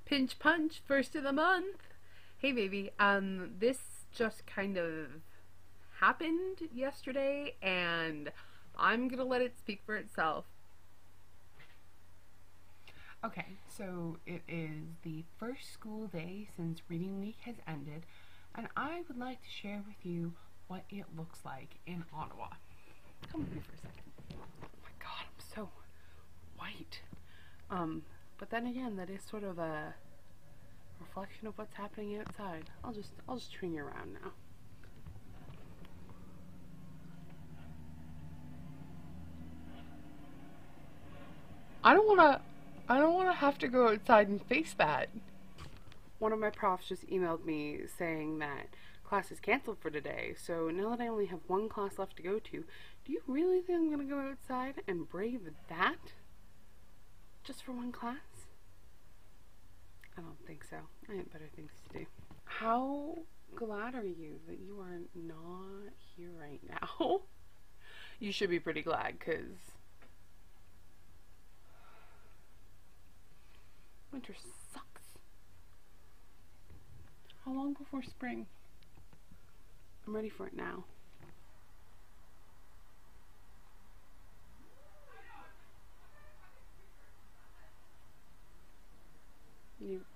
Pinch punch, first of the month. Hey baby, this just kind of happened yesterday and I'm gonna let it speak for itself. Okay, so it is the first school day since reading week has ended, and I would like to share with you what it looks like in Ottawa. Come with me for a second. Oh my god, I'm so white. But then again, that is sort of a reflection of what's happening outside. I'll just turn you around now. I don't wanna have to go outside and face that. One of my profs just emailed me saying that class is canceled for today, so now that I only have one class left to go to, do you really think I'm gonna go outside and brave that? Just for one class? I don't think so. I have better things to do. How glad are you that you are not here right now? You should be pretty glad, because winter sucks. How long before spring? I'm ready for it now.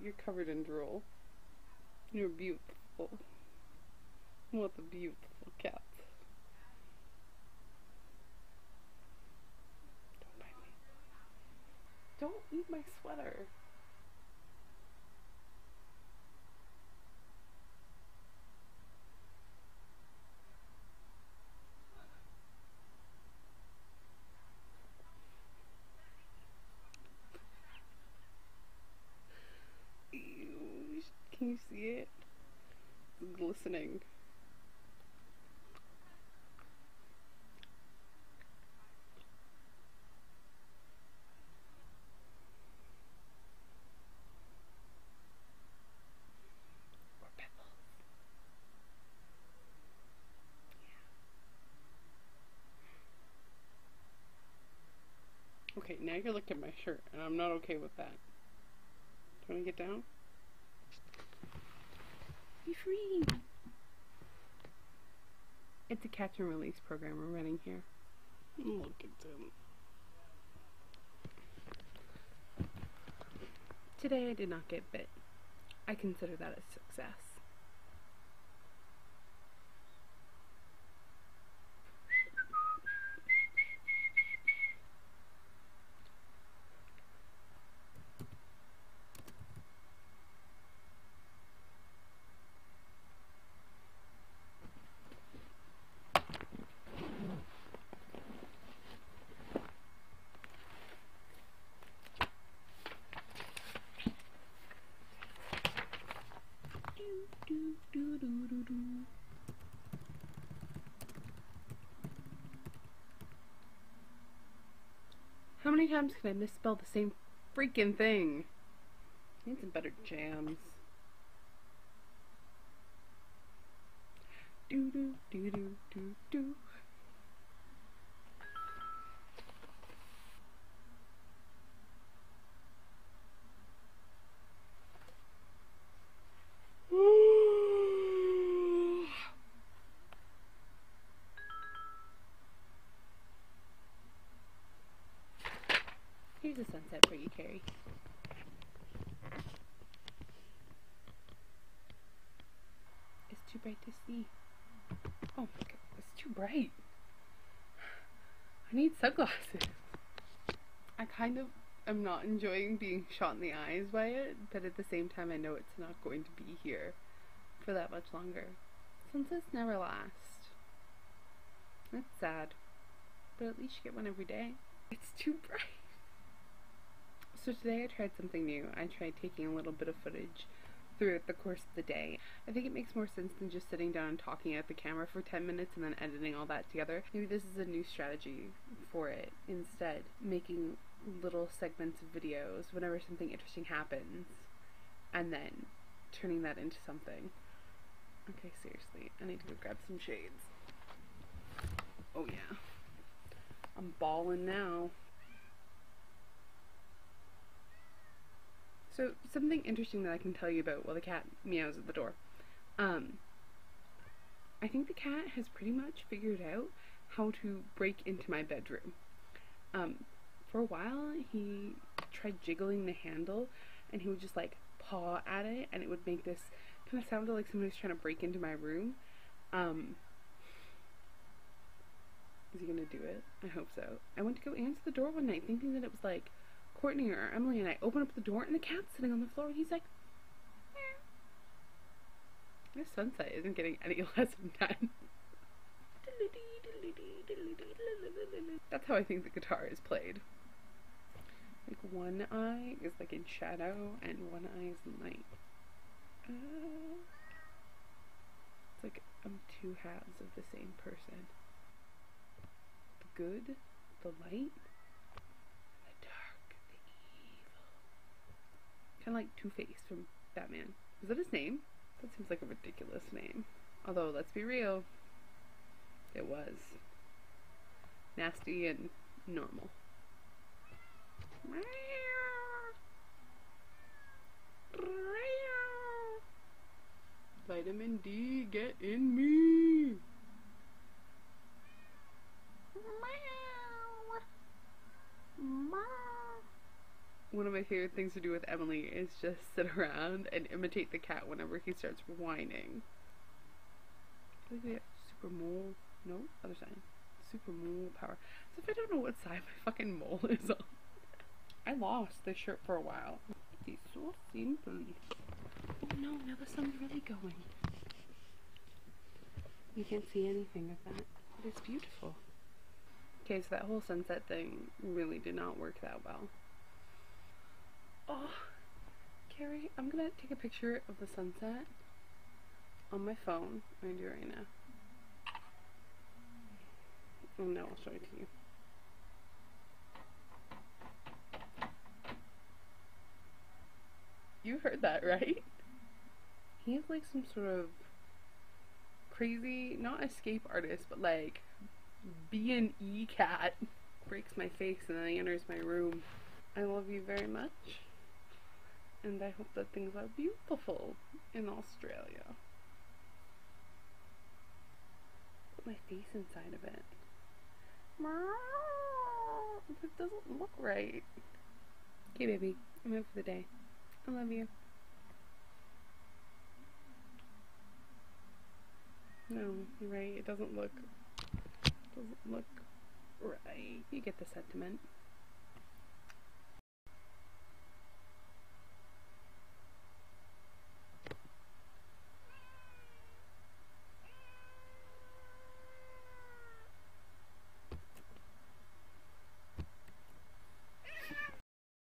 You're covered in drool. You're beautiful. What a beautiful cat. Don't bite me. Don't eat my sweater. Can you see it? It's glistening. More pebbles. Yeah. Okay, now you're looking at my shirt, and I'm not okay with that. Do you want to get down? Be free. It's a catch and release program we're running here. Look at them. Today I did not get bit. I consider that a success. How many times can I misspell the same freaking thing? I need some better jams. Do do do do do do. Here's a sunset for you, Carrie. It's too bright to see. Oh my god, it's too bright. I need sunglasses. I kind of am not enjoying being shot in the eyes by it, but at the same time I know it's not going to be here for that much longer. Sunsets never last. That's sad. But at least you get one every day. It's too bright. So today I tried something new. I tried taking a little bit of footage throughout the course of the day. I think it makes more sense than just sitting down and talking at the camera for 10 minutes and then editing all that together. Maybe this is a new strategy for it. Instead, making little segments of videos whenever something interesting happens and then turning that into something. Okay, seriously, I need to go grab some shades. Oh yeah. I'm ballin' now. So, something interesting that I can tell you about while the cat meows at the door. I think the cat has pretty much figured out how to break into my bedroom. For a while, he tried jiggling the handle, and he would just like paw at it, and it would make this kind of sound like somebody was trying to break into my room. Is he gonna do it? I hope so. I went to go answer the door one night thinking that it was like Courtney or Emily, and I open up the door and the cat's sitting on the floor, and he's like, meow. This sunset isn't getting any less intense. That's how I think the guitar is played. Like one eye is like in shadow and one eye is in light. It's like two halves of the same person. The good, the light, the dark, the evil. Kind of like Two-Face from Batman. Is that his name? That seems like a ridiculous name. Although, let's be real, it was nasty and normal. Vitamin D, get in me. One of my favorite things to do with Emily is just sit around and imitate the cat whenever he starts whining. I think we have super mole. No, other side. Super mole power. So if I don't know what side my fucking mole is on. I lost this shirt for a while. It's so simple. Oh no, now the sun's really going. You can't see anything of that, but it's beautiful. Okay, so that whole sunset thing really did not work that well. Oh, Carrie, I'm gonna take a picture of the sunset on my phone. I'm gonna do it right now. And now I'll show it to you. You heard that, right? He is like some sort of crazy, not escape artist, but like B&E cat. Breaks my face and then he enters my room. I love you very much. And I hope that things are beautiful in Australia. Put my face inside of it. It doesn't look right. Okay, baby. I'm out for the day. I love you. No, you're right. It doesn't look right. You get the sentiment.